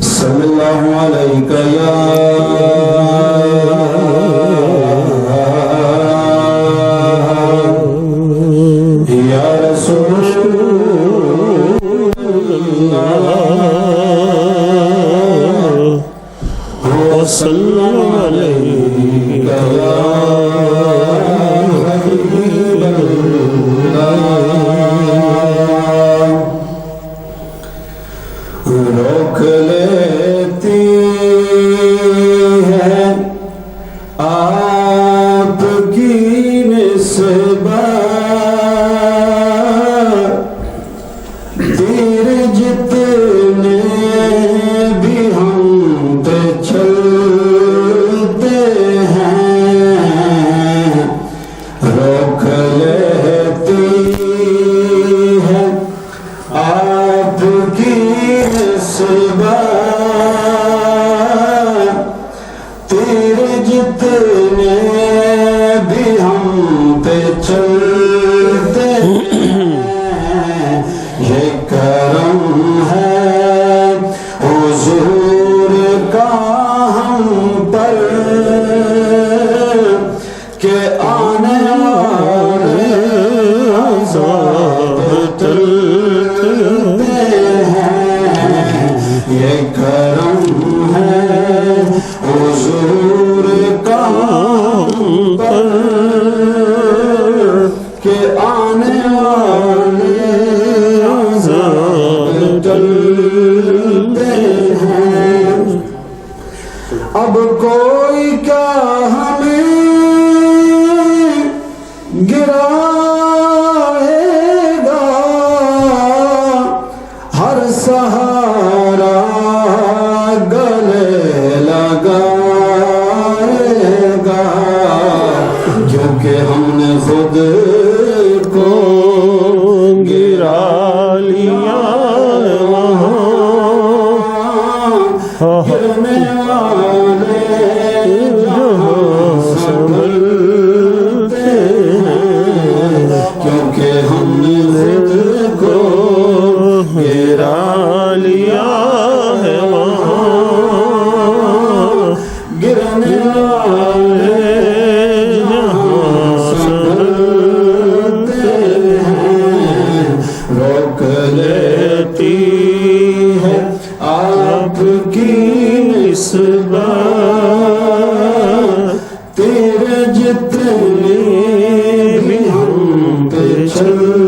صلی اللہ علیہ یا رسول اللہ وسلم علیہ یا حبیب اللہ روک لیتی ہے آپ کی نسبت تیر جتنے بھی ہم پہ چلتے ہیں روک لیتی ہے آپ کی تیر جتنے بھی ہم پہ چلتے ہیں یہ کرم ہے حضور کا ہم پر کہ آنے والے عذاب ٹلتے ہیں یہ کرم ہے حضور کا ہم پر کہ آنے والے عذاب ٹلتے ہیں اب کوئی کیا ہمیں گرائے گا ہر سہارا گلے لگائے گا کیونکہ ہم نے خود کو گرا لیا وہاں گرنے والے جہاں سنبھلتے ہیں کیونکہ ہم نے خود کو گرا لیا ہے وہاں گرنے والے جہاں سنبھلتے ہیں روک لیتی ہے آپ کی نسبت تیرے جتنے بھی ہم پہ چل